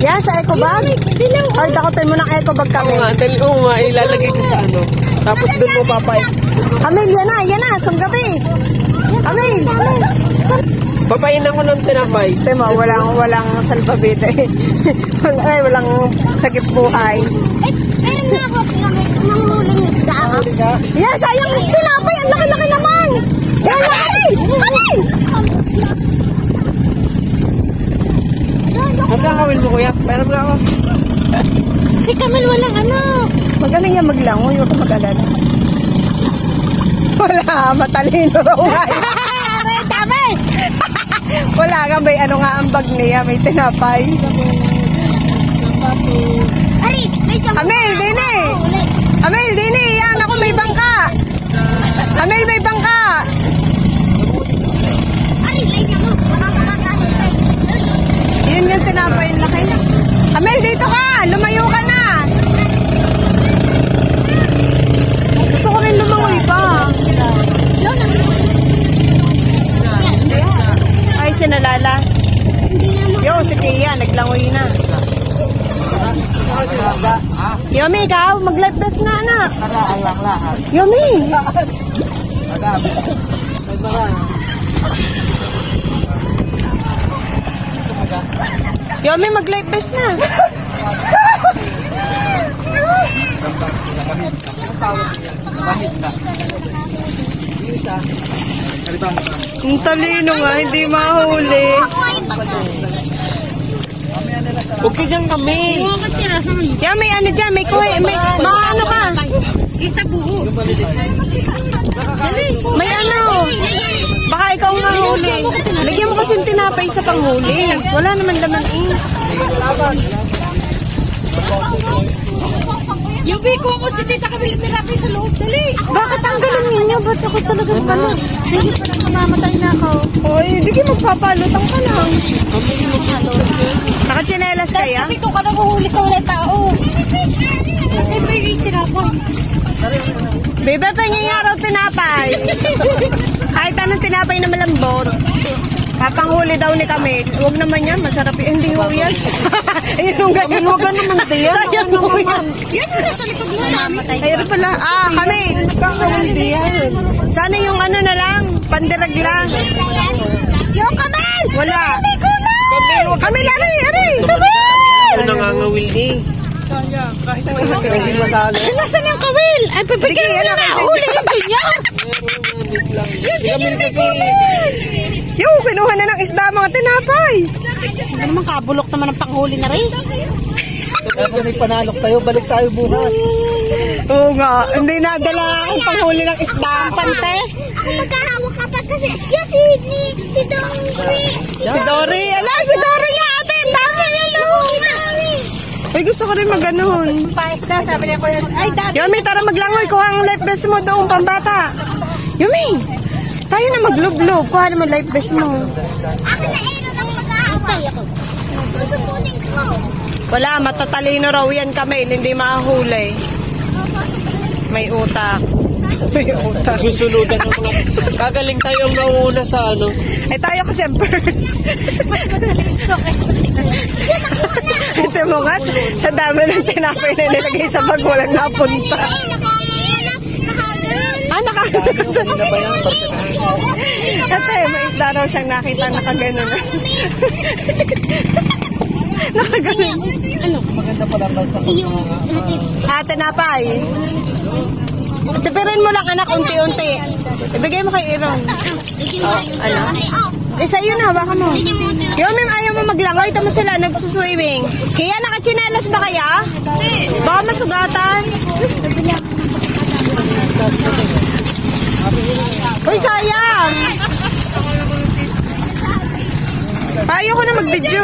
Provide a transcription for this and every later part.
Yan, sa eco bag? Ay, dakotin mo ng eco bag kami. Oo nga, ilalagay ko sa ano. Tapos doon mo papay. Kamil, yan na, sunggabi. Kamil. Papayinan ko ng tinapay. Tema, walang salpabite. Walang sagip buhay. Pero nabot ng huling isda. Yan, sayang tinapay. Ang laki-laki naman. Yan, Kamil! Masa kawin mo, kuya? Pero mo ako. Si Kamil walang ano. Magaling yan maglangoy. Huwag ka mag-alala. Wala, matalino raw nga. Tama. Wala ka, may ano nga ang bag niya. May tinapay. Amel, dini. Amel, dini. Yan, ako may bangka. Amel, may bangka. Yun yung tinapay yung laki. Amel, dito ka. Lumayo ka na. Gusto ko rin lumangoy pa. Ay, sinalala. Yo, si Kia, naglangoy na. Yomi, ikaw, mag-life vest na, anak. Yomi. Yomi, mag-life vest na. Ang talino nga, hindi mahuli. Okay dyan kami. Yan, may ano dyan, may kuhay, may ano ka? Isa buo. May ano? Baka ikaw ang mahuli. Lagyan mo kasi tinapay sa panghuli. Wala naman laman eh. Yubi ko ako si Tita Camila tinapay sa loob. Dali. Bakit ang galing ninyo? Ba't ako talaga pala? Hindi pa lang mamamatay na ako. Oy, hindi kayo magpapalutang ka lang. Nakachinelas kaya? Kasi ito ka na mahuli sa walang tao. Ay, may tinapay. Bebe, pahingin nga raw tinapay. Kahit anong tinapay na malambot. Papanghuli daw ni kami. Huwag naman yan, masarap yun. Hindi ho yan. Ayun yung ganyan. Huwag naman diyan. Sayang ho yan. Yan yung nasa likod mo namin. Ayun pala. Kami. Kakawaldi yan. Sana yung ano na lang, pandirag lang. Yung Kamil! Wala. Kamil, aray! Ano nangangawildi? Sayang, kahit hindi masali. Nasaan yung Kamil? Ay, pabigyan na na. Huli yung ganyan. Kamil kasi. Yung, kinuha na ng isda mga tinapay. Ano naman kabulok naman ang panghuli na rin. Kasi panalok tayo, balik tayo bukas. Oo nga, hindi nadala ang panghuli ng isda. Pante. Magkahawak ka pa kasi yung si Dory. Si Dory. Ala, si Dory nga ate. Tama yan ako. Ay, gusto ko rin mag-ganon. Pares na, sabi niya ko yun. Ay, dati. Yumi, tara maglangoy. Kuha ang life vest mo doon, pambata. Yumi, tayo na maglublob. Kuha naman life vest mo. Ako na Aaron ang maghahawak. Susupunin ko. Wala, matatalino raw yan kami. Hindi mahuli. May utak. May utak. Susunudan ng mga... Kagaling tayo ang nauuna sa ano. Eh, tayo kasi ang first. Ito mo nga, sa dami ng tinapay na nilagay sa bag, walang napunta. Nakagano. Ate, may isda raw siyang nakita, nakagano na. Nakagano. Ano? Maganda pala ba sa Ate, napay. Tipirin mo lang, anak, unti-unti. Ibigay mo kay Iron. Ano? Eh, sa'yo na, baka mo. Yung ma'am, ayaw mo maglangoy. Ito mo sila, nagsuswimming. Kaya nakachinelas ba kaya? Baka masugatan. Uy, sayang. Ayaw ko na mag-video.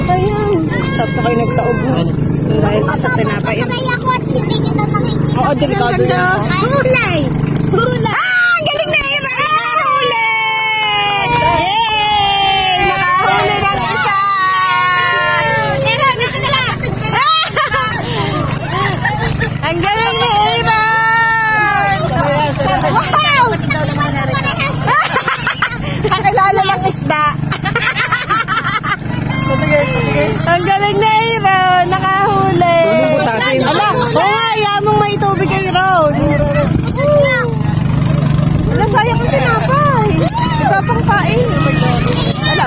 Sayang. Tapos ako yung nagtaob mo. Dahil sa tinapay. Sakay ako at hindi kita nakikita. Oo, delikado yan. Hulay! Hulay! Ang galing na yun! Nakahuli! Yay! Nakahuli ng isa!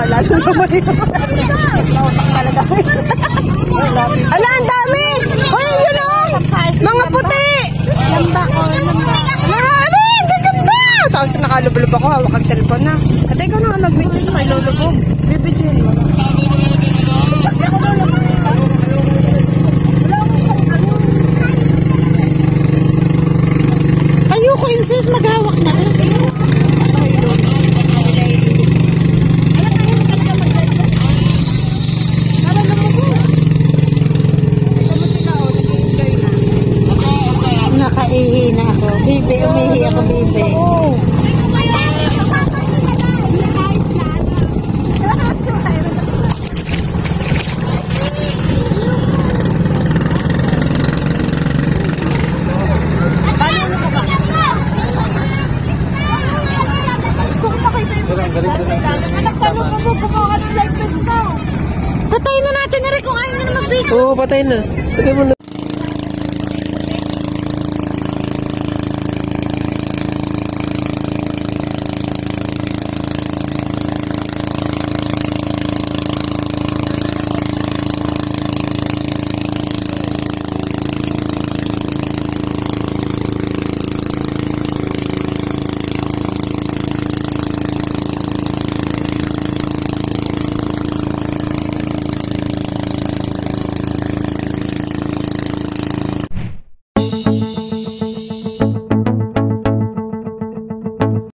lalo naman yun. Talaga. Ala, ang dami! Hoy, yun o! Mga puti! Lamba ko, lamba. Ano, ang gaganda! Tapos nakalublob ako, hawak ang cellphone na. At ikaw na mag-video, may lulubog. Bibidyo yun. Ayoko, insist, maghawak na. Nakaihi na ako. Bibi, umihi ako, bibi. Patayin na natin na rin kung ayaw na mag-video. Oo, patay na. Lagay mo na.